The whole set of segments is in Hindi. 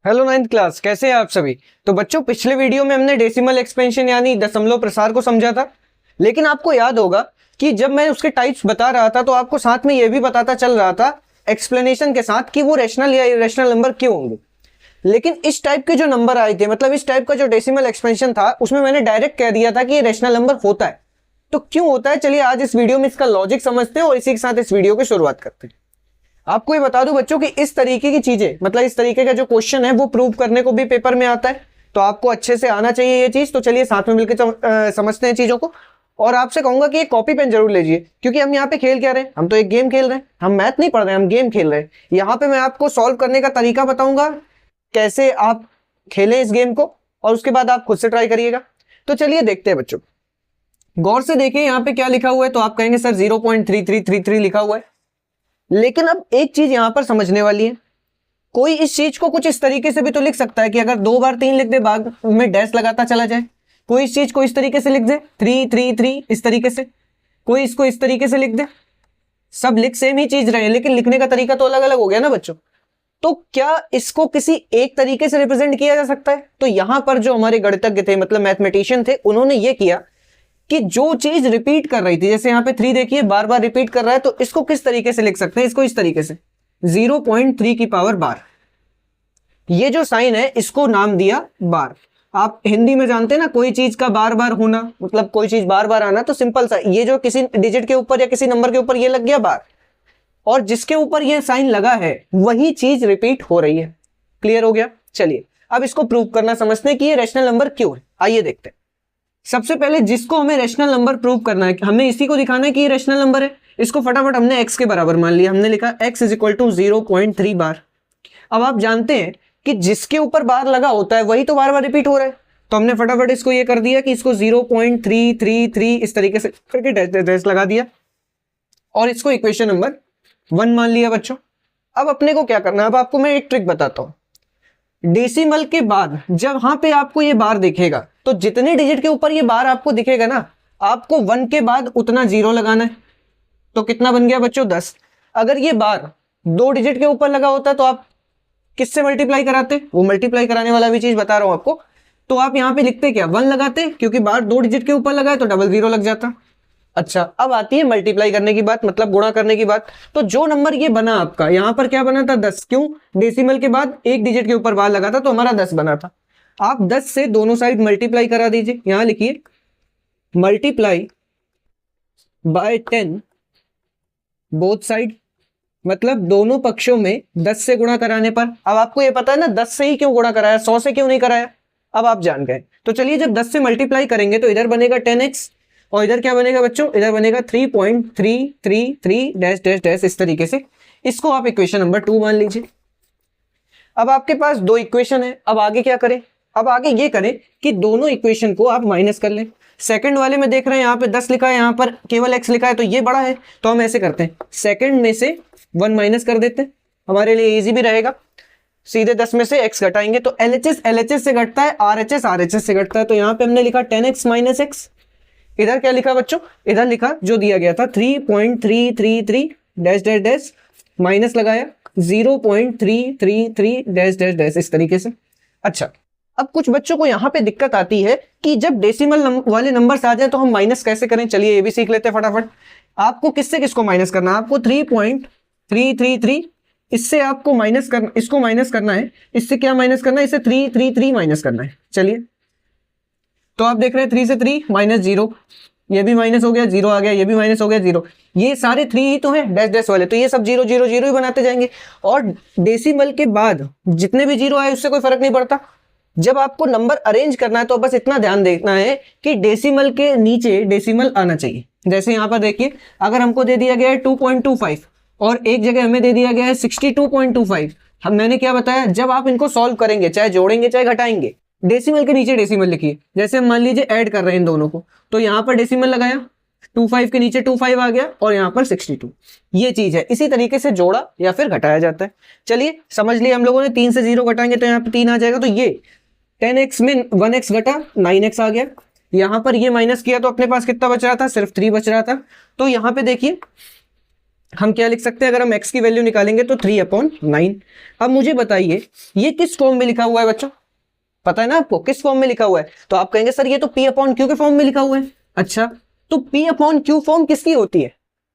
हेलो नाइन्थ क्लास, कैसे हैं आप सभी। तो बच्चों, पिछले वीडियो में हमने डेसिमल एक्सपेंशन यानी दशमलव प्रसार को समझा था। लेकिन आपको याद होगा कि जब मैं उसके टाइप्स बता रहा था तो आपको साथ में यह भी बताता चल रहा था एक्सप्लेनेशन के साथ कि वो रेशनल या इरेशनल नंबर क्यों होंगे। लेकिन इस टाइप के जो नंबर आए थे, मतलब इस टाइप का जो डेसिमल एक्सपेंशन था, उसमें मैंने डायरेक्ट कह दिया था कि ये रेशनल नंबर होता है। तो क्यों होता है, चलिए आज इस वीडियो में इसका लॉजिक समझते हैं और इसी के साथ इस वीडियो की शुरुआत करते हैं। आपको ये बता दूं बच्चों कि इस तरीके की चीजें, मतलब इस तरीके का जो क्वेश्चन है वो प्रूव करने को भी पेपर में आता है, तो आपको अच्छे से आना चाहिए ये चीज। तो चलिए साथ में मिलकर समझते हैं चीजों को। और आपसे कहूंगा कि एक कॉपी पेन जरूर लीजिए, क्योंकि हम यहाँ पे खेल क्या रहे हैं, हम तो एक गेम खेल रहे हैं। हम मैथ नहीं पढ़ रहे हैं, हम गेम खेल रहे हैं। यहाँ पे मैं आपको सॉल्व करने का तरीका बताऊंगा, कैसे आप खेलें इस गेम को, और उसके बाद आप खुद से ट्राई करिएगा। तो चलिए देखते हैं बच्चों, गौर से देखिए यहाँ पे क्या लिखा हुआ है। तो आप कहेंगे सर 0.3333 लिखा हुआ है, लेकिन अब एक चीज यहां पर समझने वाली है। कोई इस चीज को कुछ इस तरीके से भी तो लिख सकता है कि अगर 2 बार 3 लिख दे, बाद में डैश लगाता चला जाए। कोई इस चीज को इस तरीके से लिख दे 333 इस तरीके से, कोई इसको इस तरीके से लिख दे। सब लिख सेम ही चीज रहे हैं, लेकिन लिखने का तरीका तो अलग अलग हो गया ना बच्चों। तो क्या इसको किसी एक तरीके से रिप्रेजेंट किया जा सकता है? तो यहां पर जो हमारे गणितज्ञ थे, मतलब मैथमेटिशियन थे, उन्होंने ये किया कि जो चीज रिपीट कर रही थी, जैसे यहाँ पे 3 देखिए बार बार रिपीट कर रहा है, तो इसको किस तरीके से लिख सकते हैं? इसको इस तरीके से 0.3 की पावर बार। ये जो साइन है इसको नाम दिया बार। आप हिंदी में जानते हैं ना, कोई चीज का बार बार होना, मतलब कोई चीज बार बार आना, तो सिंपल सा ये जो किसी डिजिट के ऊपर या किसी नंबर के ऊपर ये लग गया बार, और जिसके ऊपर ये साइन लगा है वही चीज रिपीट हो रही है। क्लियर हो गया? चलिए अब इसको प्रूव करना समझते हैं कि ये रैशनल नंबर क्यों है। आइए देखते हैं। सबसे पहले जिसको हमें रैशनल नंबर प्रूव करना है, हमें इसी को दिखाना है कि ये रैशनल नंबर है। इसको फटाफट हमने x के बराबर मान लिया, हमने लिखा x इज इक्वल टू 0.3 बार। अब आप जानते हैं कि जिसके ऊपर बार लगा होता है वही तो बार बार रिपीट हो रहा है, तो हमने फटाफट इसको ये कर दिया कि इसको 0.333 इस तरीके से करके डैश लगा दिया, और इसको इक्वेशन नंबर 1 मान लिया बच्चों। अब अपने को क्या करना है, अब आपको मैं एक ट्रिक बताता हूं। डेसिमल के बाद जब वहां पे आपको ये बार दिखेगा, तो जितने डिजिट के ऊपर ये बार आपको दिखेगा ना, आपको 1 के बाद उतना 0 लगाना है। तो कितना बन गया बच्चों? 10। अगर ये बार 2 डिजिट के ऊपर लगा होता तो आप किससे मल्टीप्लाई कराते? वो मल्टीप्लाई कराने वाला भी चीज बता रहा हूं आपको। तो आप यहां पे लिखते क्या? 1 लगाते, क्योंकि बार 2 डिजिट के ऊपर लगा है तो डबल 0 लग जाता। अच्छा, अब आती है मल्टीप्लाई करने की बात, मतलब गुणा करने की बात। तो जो नंबर ये बना आपका, यहां पर क्या बना था? 10। क्यों? डेसिमल के बाद एक डिजिट के ऊपर बार लगा था, तो हमारा 10 बना था। आप 10 से दोनों साइड मल्टीप्लाई करा दीजिए। यहां लिखिए मल्टीप्लाई बाय 10 बोथ साइड, मतलब दोनों पक्षों में 10 से गुणा कराने पर। अब आपको ये पता है ना 10 से ही क्यों गुणा कराया, 100 से क्यों नहीं कराया? अब आप जान गए। तो चलिए, जब 10 से मल्टीप्लाई करेंगे तो इधर बनेगा 10x, और इधर क्या बनेगा बच्चों? इधर बनेगा 3.333 डैश डैश डैश इस तरीके से। इसको आप इक्वेशन नंबर 2 मान लीजिए। अब आपके पास 2 इक्वेशन है। अब आगे क्या करें? अब आगे ये करें कि दोनों इक्वेशन को आप माइनस कर लें। सेकंड वाले में देख रहे हैं यहाँ पे 10 लिखा है, यहाँ पर केवल x लिखा है, तो ये बड़ा है, तो हम ऐसे करते हैं, सेकंड में से 1 माइनस कर देते हैं, हमारे लिए इजी भी रहेगा। सीधे 10 में से x घटाएंगे तो LHS LHS से घटता है, RHS RHS से घटता है। तो यहाँ पे हमने लिखा 10x माइनस x। इधर क्या लिखा बच्चों? इधर लिखा जो दिया गया था 3.333 डैश डैश डैश, माइनस लगाया 0.333 डैश डैश डैश इस तरीके से। अच्छा, अब कुछ बच्चों को यहां पे दिक्कत आती है कि जब डेसिमल वाले नंबर्स आ जाए तो हम माइनस कैसे करें। चलिए ये भी सीख लेते हैं फटाफट। आपको किससे किसको माइनस करना है? आपको 3.333 इससे आपको माइनस करना, इसको माइनस करना है। इससे क्या माइनस करना है? इससे 333 माइनस करना है। चलिए, तो आप देख रहे हैं 3 से 3 माइनस 0, ये भी माइनस हो गया, 0 आ गया, ये भी माइनस हो गया 0। ये सारे 3 ही तो हैं डैश डैश वाले, तो ये सब 0 0 0 ही बनाते जाएंगे। और डेसिमल के बाद जितने भी 0 आए उससे कोई फर्क नहीं पड़ता। जब आपको नंबर अरेंज करना है तो बस इतना ध्यान देना है कि डेसिमल के नीचे डेसिमल आना चाहिए। जैसे यहां पर देखिए, अगर हमको दे दिया गया है 2.25 और एक जगह हमें दे दिया गया है 62.25, मैंने क्या बताया? जब आप इनको सॉल्व करेंगे, चाहे जोड़ेंगे चाहे घटाएंगे, डेसिमल के नीचे डेसिमल लिखिए। जैसे हम मान लीजिए ऐड कर रहे हैं इन दोनों को, तो यहां पर डेसिमल लगाया, 25 के नीचे 25 आ गया, और यहां पर 62। ये चीज है, इसी तरीके से जोड़ा या फिर घटाया जाता है। चलिए समझ लिए हम लोगों ने। 3 से 0 घटाएंगे तो यहाँ पे 3 आ जाएगा, तो ये 10x में 1x घटा 9x आ गया। यहां पर ये माइनस किया तो अपने पास कितना बच रहा था? सिर्फ 3 बच रहा था। तो यहां पे देखिए हम क्या लिख सकते हैं, अगर हम x की वैल्यू निकालेंगे तो 3/9। अब मुझे बताइए ये किस फॉर्म में लिखा हुआ है बच्चों, पता है ना आपको किस फॉर्म में लिखा हुआ है? तो आप कहेंगे सर ये तो p/q के फॉर्म में लिखा हुआ है। अच्छा, तो p/q फॉर्म किसकी होती है?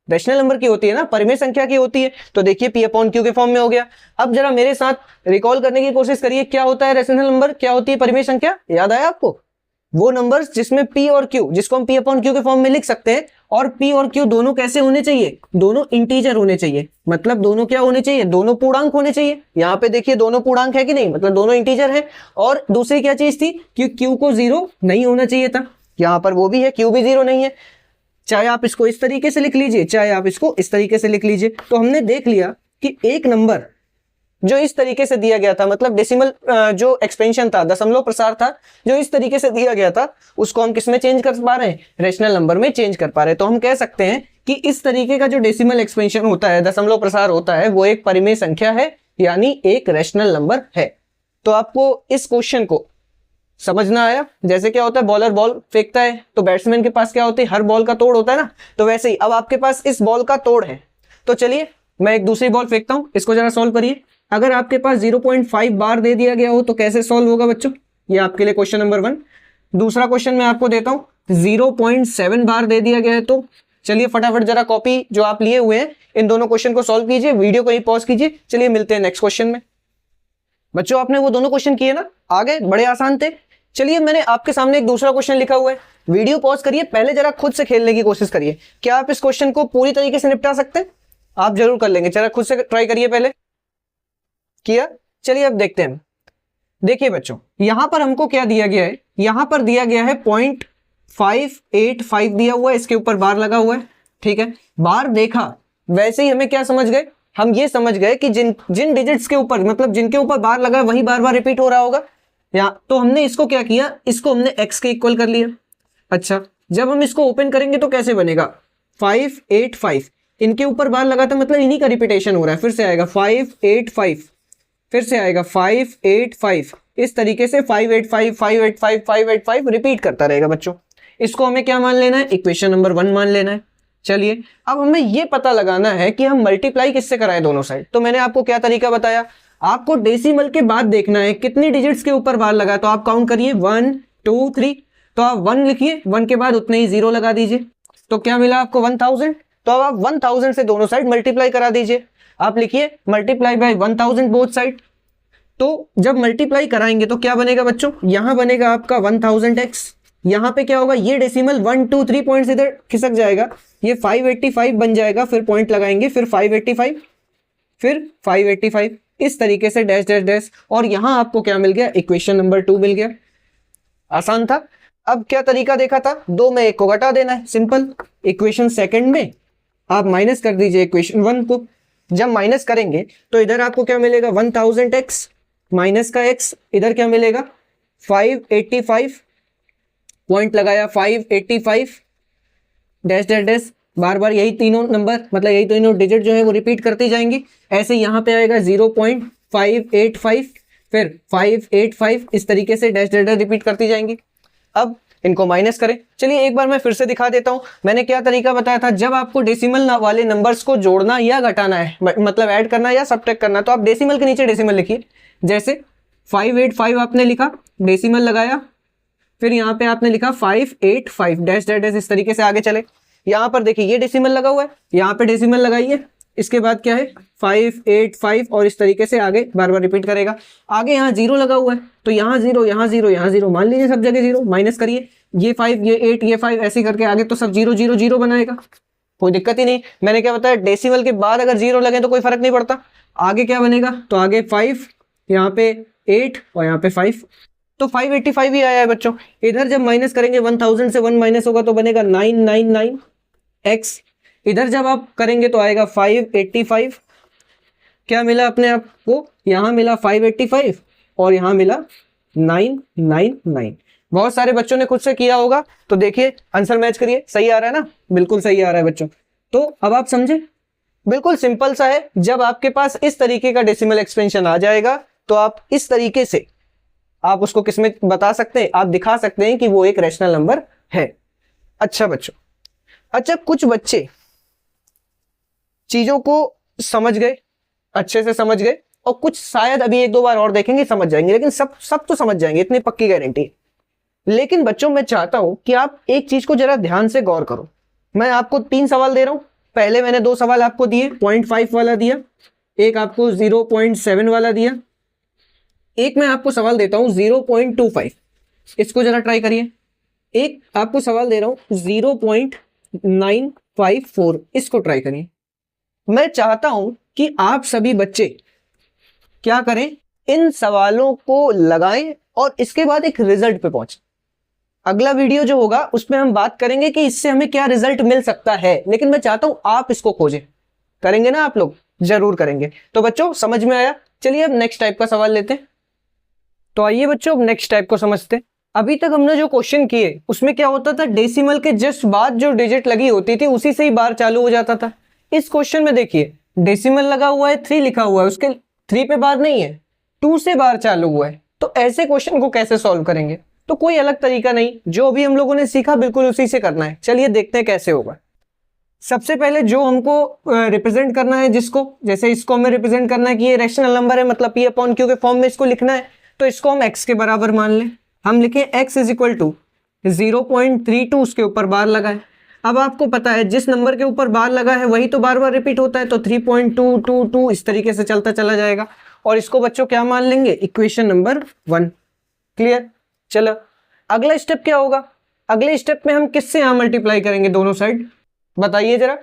रैशनल नंबर की होती है ना, परिमेय संख्या की होती है। तो देखिए p/q के फॉर्म में हो गया। अब जरा मेरे साथ रिकॉल करने की कोशिश करिए, क्या होता है रैशनल नंबर, क्या होती है परिमेय संख्या, याद आया आपको? वो नंबर्स जिसमें p और q, जिसको हम p/q के फॉर्म में लिख सकते हैं, और p और q दोनों कैसे होने चाहिए? दोनों इंटीजर होने चाहिए। मतलब दोनों क्या होने चाहिए? दोनों पूर्णांक होने चाहिए। यहाँ पे देखिए दोनों पूर्णांक है कि नहीं, मतलब दोनों इंटीजर है। और दूसरी क्या चीज थी कि q को 0 नहीं होना चाहिए था, यहाँ पर वो भी है, q भी 0 नहीं है। चाहे आप इसको इस तरीके से लिख लीजिए, चाहे आप इसको इस तरीके से लिख लीजिए। तो हमने देख लिया कि एक नंबर जो इस तरीके से दिया गया था, मतलब डेसिमल जो एक्सपेंशन था, दशमलव प्रसार था, जो इस तरीके से दिया गया था, उसको हम किस में चेंज कर पा रहे हैं? रैशनल नंबर में चेंज कर पा रहे हैं। तो हम कह सकते हैं कि इस तरीके का जो डेसिमल एक्सपेंशन होता है, दशमलव प्रसार होता है, वो एक परिमेय संख्या है, यानी एक रैशनल नंबर है। तो आपको इस क्वेश्चन को समझना आया? जैसे क्या होता है, बॉलर बॉल फेंकता है तो बैट्समैन के पास क्या होती है, हर बॉल का तोड़ होता है ना, तो वैसे ही अब आपके पास इस बॉल का तोड़ है। तो चलिए मैं एक दूसरी बॉल फेंकता हूं, इसको जरा सॉल्व करिए। अगर आपके पास 0.5 बार दे दिया गया हो तो कैसे सॉल्व होगा बच्चों? ये आपके लिए क्वेश्चन नंबर 1। दूसरा क्वेश्चन मैं आपको देता हूं, 0.7 बार दे दिया गया है। तो चलिए फटाफट जरा कॉपी जो आप लिए हुए हैं इन दोनों क्वेश्चन को सॉल्व कीजिए, वीडियो को ही पॉज कीजिए। चलिए मिलते हैं नेक्स्ट क्वेश्चन में। बच्चों आपने वो दोनों क्वेश्चन किए ना, आ गए, बड़े आसान थे। चलिए मैंने आपके सामने एक दूसरा क्वेश्चन लिखा हुआ है, वीडियो पॉज करिए, पहले जरा खुद से खेलने की कोशिश करिए। क्या आप इस क्वेश्चन को पूरी तरीके से निपटा सकते हैं? आप जरूर कर लेंगे, जरा खुद से ट्राई करिए। पहले किया? चलिए अब देखते हैं। देखिए बच्चों, यहां पर हमको क्या दिया गया है, यहां पर दिया गया है 0.585 दिया हुआ है, इसके ऊपर बार लगा हुआ है। ठीक है, बार देखा, वैसे ही हमें क्या समझ गए, हम ये समझ गए कि जिन जिन डिजिट्स के ऊपर, मतलब जिनके ऊपर बार लगा है वही बार बार रिपीट हो रहा होगा। यहाँ तो हमने इसको क्या किया, इसको हमने x के इक्वल कर लिया। अच्छा, जब हम इसको ओपन करेंगे तो कैसे बनेगा, 585, इनके ऊपर बार लगा था, मतलब इन्हीं का रिपीटेशन हो रहा है। फिर से आएगा 585, फिर से आएगा 585, इस तरीके से 585 585 585 रिपीट करता रहेगा बच्चों। इसको हमें क्या मान लेना है, इक्वेशन नंबर 1 मान लेना है। चलिए अब हमें ये पता लगाना है कि हम मल्टीप्लाई किससे कराएं दोनों साइड। तो मैंने आपको क्या तरीका बताया, आपको डेसिमल के बाद देखना है कितनी डिजिट्स के ऊपर बार लगा। तो आप काउंट करिए 1 2 3, तो आप 1 लिखिए, 1 के बाद उतने ही 0 लगा दीजिए। तो क्या मिला आपको 1000। तो अब आप 1000 से दोनों साइड मल्टीप्लाई करा दीजिए। आप लिखिए मल्टीप्लाई बाय 1000 बोथ साइड। तो जब मल्टीप्लाई कराएंगे तो क्या बनेगा बच्चों, यहां बनेगा आपका 1000x, यहां पे क्या होगा, ये डेसिमल 1 2 3 पॉइंट्स इधर खिसक जाएगा, ये 585 बन जाएगा, फिर पॉइंट लगाएंगे, फिर 585, फिर 585, इस तरीके से डैश डैश डैश, और यहां आपको क्या मिल गया, इक्वेशन नंबर 2 मिल गया। आसान था। अब क्या तरीका देखा था, 2 में 1 को घटा देना है, सिंपल। इक्वेशन सेकंड में आप माइनस कर दीजिए इक्वेशन 1 को। जब माइनस करेंगे तो इधर आपको क्या मिलेगा, 1000x माइनस का x, इधर क्या मिलेगा 585, पॉइंट लगाया 585, डैश डैश डैश, बार बार यही तीनों नंबर, मतलब यही तीनों डिजिट जो है वो रिपीट करती जाएंगी। ऐसे यहाँ पे आएगा 0.585, फिर 585, इस तरीके से डैश डैश डैश रिपीट करती जाएंगी। अब इनको माइनस करें। चलिए एक बार मैं फिर से दिखा देता हूं, मैंने क्या तरीका बताया था, जब आपको डेसिमल वाले नंबर्स को जोड़ना या घटाना है, मतलब ऐड करना या सब्ट्रैक्ट करना, तो आप डेसिमल के नीचे डेसिमल लिखिए। जैसे 585 आपने लिखा, डेसिमल लगाया, फिर यहाँ पे आपने लिखा 585, डैश डैश डैश, इस तरीके से आगे चले। यहाँ पर देखिए ये डेसिमल लगा हुआ है, यहाँ पे डेसिमल लगाइए, इसके बाद क्या है 585, और इस तरीके से आगे बार बार रिपीट करेगा। आगे यहाँ 0 लगा हुआ है, तो यहाँ 0 यहाँ 0 यहाँ 0, मान लीजिए सब जगह 0, माइनस करिए, ये 5 ये 8 ये 5, ऐसे करके आगे तो सब 0 0 0 बनाएगा, कोई दिक्कत ही नहीं। मैंने क्या बताया, डेसिमल के बाद अगर 0 लगे तो कोई फर्क नहीं पड़ता। आगे क्या बनेगा, तो आगे 5, यहाँ पे 8 और यहाँ पे 5, तो 585 ही आया है बच्चों। इधर जब माइनस करेंगे 1000 से 1 माइनस होगा तो बनेगा 999x, इधर जब आप करेंगे तो आएगा 585। क्या मिला अपने आप को, यहाँ मिला 585 और यहाँ मिला 999। बहुत सारे बच्चों ने खुद से किया होगा, तो देखिए आंसर मैच करिए, सही आ रहा है ना, बिल्कुल सही आ रहा है बच्चों। तो अब आप समझे, बिल्कुल सिंपल सा है। जब आपके पास इस तरीके का डेसिमल एक्सपेंशन आ जाएगा तो आप इस तरीके से आप उसको किसमें बता सकते हैं, आप दिखा सकते हैं कि वो एक रैशनल नंबर है। अच्छा बच्चों, अच्छा कुछ बच्चे चीजों को समझ गए, अच्छे से समझ गए, और कुछ शायद अभी एक दो बार और देखेंगे समझ जाएंगे, लेकिन सब सब तो समझ जाएंगे, इतनी पक्की गारंटी है। लेकिन बच्चों मैं चाहता हूं कि आप एक चीज को जरा ध्यान से गौर करो। मैं आपको 3 सवाल दे रहा हूं। पहले मैंने 2 सवाल आपको दिए, 0.5 वाला दिया, एक आपको 0.7 वाला दिया, एक मैं आपको सवाल देता हूं 0.25, इसको जरा ट्राई करिए। एक आपको सवाल दे रहा हूं 0.954, इसको ट्राई करिए। मैं चाहता हूं कि आप सभी बच्चे क्या करें, इन सवालों को लगाएं और इसके बाद एक रिजल्ट पे पहुंचे। अगला वीडियो जो होगा उसमें हम बात करेंगे कि इससे हमें क्या रिजल्ट मिल सकता है, लेकिन मैं चाहता हूं आप इसको खोजें। करेंगे ना आप लोग? जरूर करेंगे। तो बच्चों समझ में आया? चलिए अब नेक्स्ट टाइप का सवाल लेते हैं। तो आइए बच्चों अब नेक्स्ट टाइप को समझते हैं। अभी तक हमने जो क्वेश्चन किए उसमें क्या होता था, डेसिमल के जस्ट बाद जो डिजिट लगी होती थी उसी से ही बार चालू हो जाता था। इस क्वेश्चन में देखिए डेसिमल लगा हुआ है, 3 लिखा हुआ है, उसके 3 पे बार नहीं है, 2 से बार चालू हुआ है। तो ऐसे क्वेश्चन को कैसे सॉल्व करेंगे? तो कोई अलग तरीका नहीं, जो अभी हम लोगों ने सीखा बिल्कुल उसी से करना है। चलिए देखते हैं कैसे होगा। सबसे पहले जो हमको रिप्रेजेंट करना है, जिसको जैसे इसको हमें रिप्रेजेंट करना है कि ये रैशनल नंबर है, मतलब P अपॉन Q के फॉर्म में इसको लिखना है, तो इसको हम x के बराबर मान लें। हम लिखें x इज इक्वल टू 0.32, उसके ऊपर बार लगाए। अब आपको पता है जिस नंबर के ऊपर बार लगा है वही तो बार बार रिपीट होता है, तो 3.222 इस तरीके से चलता चला जाएगा। और इसको बच्चों क्या मान लेंगे, इक्वेशन नंबर 1। क्लियर? चलो अगला स्टेप क्या होगा? अगले स्टेप में हम किससे यहां मल्टीप्लाई करेंगे दोनों साइड, बताइए जरा।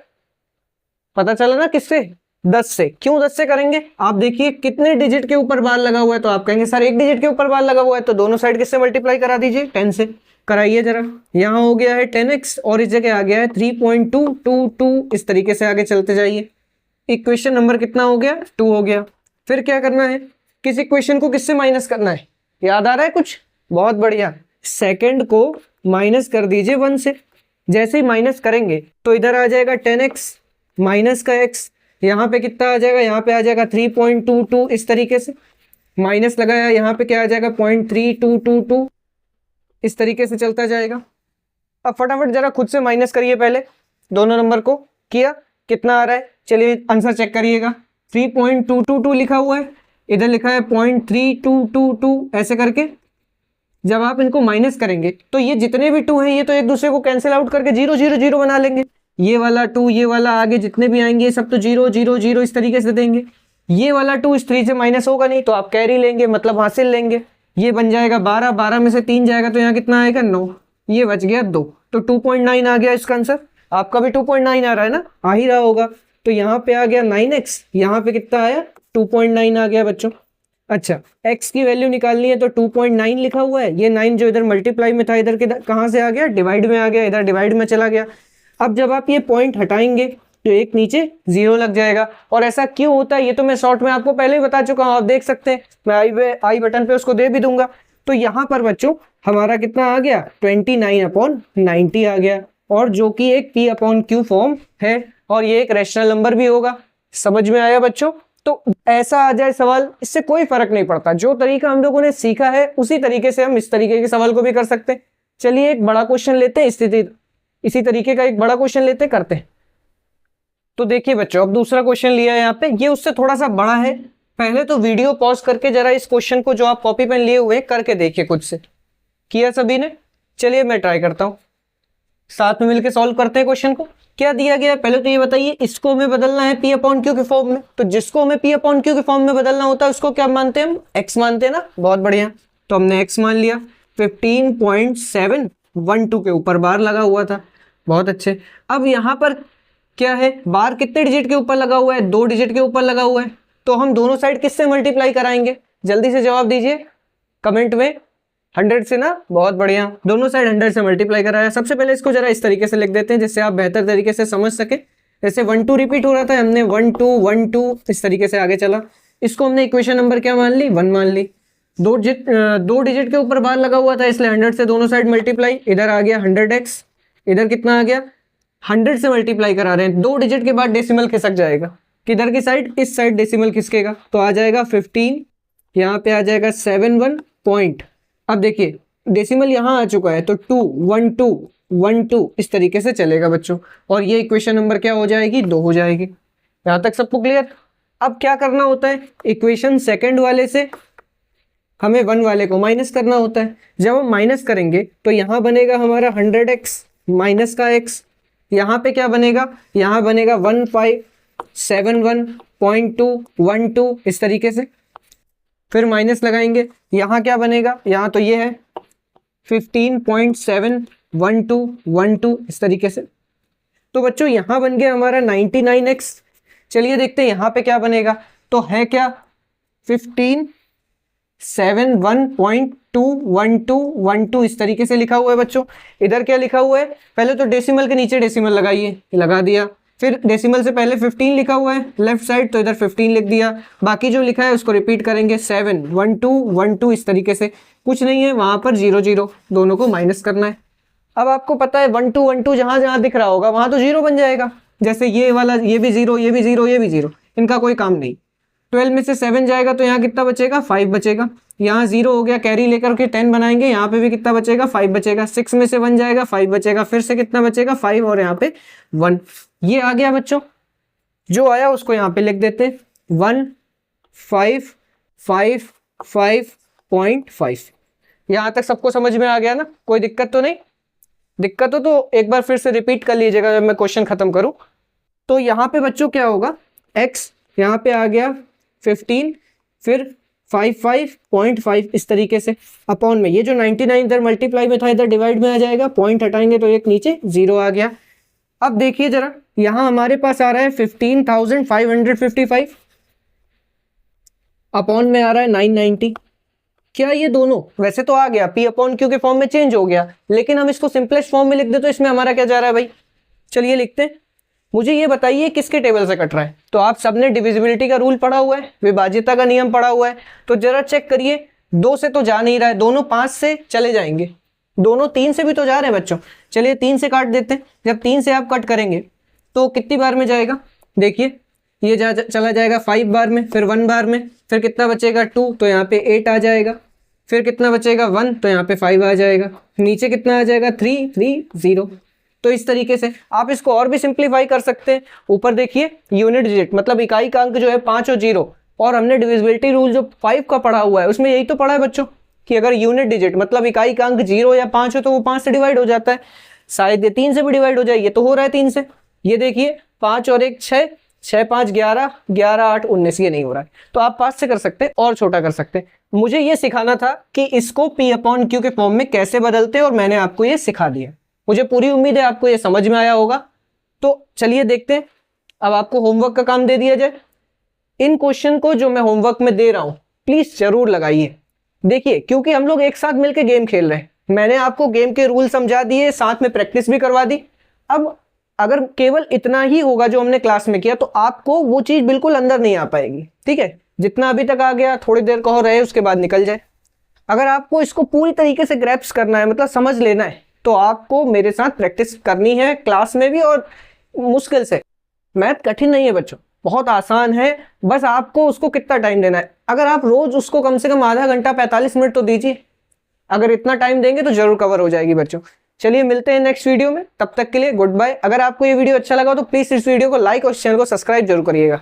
पता चला ना किससे? 10 से। क्यों 10 से करेंगे? आप देखिए कितने डिजिट के ऊपर बार लगा हुआ है, तो आप कहेंगे सर एक डिजिट के ऊपर बार लगा हुआ है, तो दोनों साइड किससे मल्टीप्लाई करा दीजिए, 10 से। कराइए जरा। यहाँ हो गया है 10x और इस जगह आ गया है 3.222, इस तरीके से आगे चलते जाइए। इक्वेशन नंबर कितना हो गया? 2 हो गया। फिर क्या करना है, किस इक्वेशन को किससे माइनस करना है, याद आ रहा है कुछ? बहुत बढ़िया, सेकंड को माइनस कर दीजिए 1 से। जैसे ही माइनस करेंगे तो इधर आ जाएगा 10x माइनस का x, यहाँ पे कितना आ जाएगा, यहाँ पे आ जाएगा 3.22, इस तरीके से माइनस लगाया, यहाँ पे क्या आ जाएगा 0.3222, इस तरीके से चलता जाएगा। अब फटाफट जरा खुद से माइनस करिए, पहले दोनों नंबर को किया, कितना आ रहा है, चलिए आंसर चेक करिएगा। 3.222 लिखा हुआ है, इधर लिखा है 0.3222, ऐसे करके जब आप इनको माइनस करेंगे तो ये जितने भी 2 हैं ये तो एक दूसरे को कैंसिल आउट करके 0 0 0 बना लेंगे। ये वाला 2, ये वाला आगे जितने भी आएंगे ये सब तो 0 0 0 इस तरीके से देंगे। ये वाला 2 इस 3 से माइनस होगा नहीं, तो आप कैरी लेंगे, मतलब हासिल लेंगे। ये बन जाएगा 12, 12 में से 3 जाएगा तो यहाँ कितना आएगा 9, ये बच गया 2, तो 2.9 आ गया इसका आंसर। आपका भी 2.9 आ रहा है ना, आ ही रहा होगा। तो यहाँ पे आ गया 9x, यहाँ पे कितना आया 2.9 आ गया बच्चों। अच्छा x की वैल्यू निकालनी है तो 2.9 लिखा हुआ है, ये 9 जो इधर मल्टीप्लाई में था इधर कहाँ से आ गया, डिवाइड में आ गया, इधर डिवाइड में चला गया। अब जब आप ये पॉइंट हटाएंगे तो एक नीचे 0 लग जाएगा। और ऐसा क्यों होता है ये तो मैं शॉर्ट में आपको पहले ही बता चुका हूँ, आप देख सकते हैं, मैं आई बटन पे उसको दे भी दूंगा। तो यहाँ पर बच्चों हमारा कितना आ गया 29/90 आ गया, और जो कि एक P अपॉन Q फॉर्म है, और ये एक रैशनल नंबर भी होगा। समझ में आया बच्चों? तो ऐसा आ जाए सवाल, इससे कोई फर्क नहीं पड़ता, जो तरीका हम लोगों ने सीखा है उसी तरीके से हम इस तरीके के सवाल को भी कर सकते हैं। चलिए एक बड़ा क्वेश्चन लेते हैं, इसी तरीके का एक बड़ा क्वेश्चन लेते करते हैं। तो देखिए बच्चों अब दूसरा क्वेश्चन लिया है यहाँ पे, ये उससे थोड़ा सा बड़ा है। पहले तो वीडियो पॉज करके जरा इस क्वेश्चन को जो आप कॉपी पेन लिए हुए करके देखिए खुद से। किया सभी ने? चलिए मैं ट्राई करता हूँ, साथ में मिलकर सॉल्व करते हैं क्वेश्चन को। क्या दिया गया है पहले तो ये बताइए, इसको हमें बदलना है P अपॉन Q के फॉर्म में, तो जिसको हमें P अपॉन Q के फॉर्म में बदलना होता है उसको क्या मानते हैं हम, x मानते हैं ना। बहुत बढ़िया, तो हमने x मान लिया। 15.712 के ऊपर बार लगा हुआ था, बहुत अच्छे। अब यहाँ पर क्या है, बार कितने डिजिट के ऊपर लगा हुआ है, 2 डिजिट के ऊपर लगा हुआ है, तो हम दोनों साइड किससे मल्टीप्लाई कराएंगे, जल्दी से जवाब दीजिए कमेंट में। 100 से ना, बहुत बढ़िया, दोनों साइड 100 से मल्टीप्लाई कराया। सबसे पहले इसको जरा इस तरीके से लिख देते हैं जिससे आप बेहतर तरीके से समझ सके। जैसे 1 2 रिपीट हो रहा था, हमने 1 2 1 2 इस तरीके से आगे चला। इसको हमने इक्वेशन नंबर क्या मान ली, 1 मान ली। 2 डिजिट के ऊपर बार लगा हुआ था इसलिए 100 से दोनों साइड मल्टीप्लाई, इधर आ गया 100x, इधर कितना आ गया 100 से मल्टीप्लाई करा रहे हैं। 2 डिजिट के बाद डेसिमल खिसक जाएगा, किधर की साइड, इस साइड डेसिमल खिसकेगा, तो आ जाएगा 15, यहाँ पे आ जाएगा 71 पॉइंट। अब देखिए डेसिमल यहाँ आ चुका है तो 2 1 2 1 2 इस तरीके से चलेगा बच्चों, और ये इक्वेशन नंबर क्या हो जाएगी, 2 हो जाएगी। यहाँ तक सबको क्लियर। अब क्या करना होता है, इक्वेशन सेकंड वाले से हमें 1 वाले को माइनस करना होता है। जब हम माइनस करेंगे तो यहाँ बनेगा हमारा 100x माइनस का x, यहाँ पे क्या बनेगा, यहाँ बनेगा 1571.212 इस तरीके से। फिर माइनस लगाएंगे, यहाँ क्या बनेगा, यहाँ तो ये है 15.71212 इस तरीके से। तो बच्चों यहाँ बन गया हमारा 99x। चलिए देखते हैं यहाँ पे क्या बनेगा, तो है क्या 1571.21212 इस तरीके से लिखा हुआ है बच्चों। इधर क्या लिखा हुआ है, पहले तो डेसिमल के नीचे डेसिमल लगाइए, लगा दिया। फिर डेसिमल से पहले 15 लिखा हुआ है लेफ्ट साइड, तो इधर 15 लिख दिया। बाकी जो लिखा है उसको रिपीट करेंगे 71212 इस तरीके से। कुछ नहीं है, वहां पर 0 0 दोनों को माइनस करना है। अब आपको पता है 1212 जहां जहां दिख रहा होगा वहां तो 0 बन जाएगा। जैसे ये वाला, ये भी 0, ये भी 0, ये भी 0, इनका कोई काम नहीं। 12 में से 7 जाएगा तो यहाँ कितना बचेगा, 5 बचेगा। यहाँ 0 हो गया, कैरी लेकर के 10 बनाएंगे, यहाँ पे भी कितना बचेगा, 5 बचेगा। 6 में से 1 जाएगा, 5 बचेगा। फिर से कितना बचेगा, 5, और यहाँ पे 1। ये आ गया बच्चों, जो आया उसको यहाँ पे लिख देते 1555.5। यहाँ तक सबको समझ में आ गया ना, कोई दिक्कत तो नहीं? दिक्कत हो तो एक बार फिर से रिपीट कर लीजिएगा जब मैं क्वेश्चन खत्म करूं। तो यहाँ पे बच्चों क्या होगा, x यहाँ पे आ गया 15, फिर 55.5 इस तरीके से अपॉन में ये जो 99 इधर मल्टीप्लाई में था इधर डिवाइड में आ जाएगा, पॉइंट हटाएंगे तो एक नीचे 0 आ गया। अब देखिए जरा, यहाँ हमारे पास आ रहा है 15,555 अपॉन में आ रहा है 990। क्या ये दोनों, वैसे तो आ गया p अपॉन q के फॉर्म में चेंज हो गया, लेकिन हम इसको सिंपलेस्ट फॉर्म में लिख दे तो इसमें हमारा क्या जा रहा है भाई। चलिए लिखते हैं। मुझे ये बताइए किसके टेबल से कट रहा है। तो आप सबने डिविजिबिलिटी का रूल पढ़ा हुआ है, विभाज्यता का नियम पढ़ा हुआ है, तो जरा चेक करिए 2 से तो जा नहीं रहा है, दोनों 5 से चले जाएंगे, दोनों 3 से भी तो जा रहे हैं बच्चों। चलिए 3 से काट देते हैं। जब 3 से आप कट करेंगे तो कितनी बार में जाएगा, देखिए ये चला जाएगा 5 बार में, फिर 1 बार में, फिर कितना बचेगा 2, तो यहाँ पे 8 आ जाएगा। फिर कितना बचेगा 1, तो यहाँ पे 5 आ जाएगा। नीचे कितना आ जाएगा 3 3 0। तो इस तरीके से आप इसको और भी सिंप्लीफाई कर सकते हैं। ऊपर देखिए यूनिट डिजिट मतलब इकाई का अंक जो है 5 और 0, और हमने डिविजिबिलिटी रूल जो 5 का पढ़ा हुआ है उसमें यही तो पढ़ा है बच्चों कि अगर यूनिट डिजिट मतलब इकाई का अंक 0 या 5 हो तो वो 5 से डिवाइड हो जाता है। शायद ये 3 से भी डिवाइड हो जाए, ये तो हो रहा है 3 से। ये देखिए 5 और 1 6, 6 5 11, 11 8 19, ये नहीं हो रहा है तो आप 5 से कर सकते हैं और छोटा कर सकते हैं। मुझे ये सिखाना था कि इसको p अपॉन q के फॉर्म में कैसे बदलते हैं, और मैंने आपको ये सिखा दिया। मुझे पूरी उम्मीद है आपको ये समझ में आया होगा। तो चलिए देखते हैं, अब आपको होमवर्क का काम दे दिया जाए। इन क्वेश्चन को जो मैं होमवर्क में दे रहा हूं प्लीज जरूर लगाइए। देखिए क्योंकि हम लोग एक साथ मिलकर गेम खेल रहे हैं, मैंने आपको गेम के रूल समझा दिए, साथ में प्रैक्टिस भी करवा दी। अब अगर केवल इतना ही होगा जो हमने क्लास में किया तो आपको वो चीज बिल्कुल अंदर नहीं आ पाएगी, ठीक है। जितना अभी तक आ गया थोड़ी देर कहो रहे, उसके बाद निकल जाए। अगर आपको इसको पूरी तरीके से ग्रैप्स करना है मतलब समझ लेना है तो आपको मेरे साथ प्रैक्टिस करनी है क्लास में भी, और मुश्किल से। मैथ कठिन नहीं है बच्चों, बहुत आसान है, बस आपको उसको कितना टाइम देना है। अगर आप रोज उसको कम से कम आधा घंटा 45 मिनट तो दीजिए, अगर इतना टाइम देंगे तो जरूर कवर हो जाएगी बच्चों। चलिए मिलते हैं नेक्स्ट वीडियो में, तब तक के लिए गुड बाय। अगर आपको ये वीडियो अच्छा लगा तो प्लीज इस वीडियो को लाइक और चैनल को सब्सक्राइब जरूर करिएगा।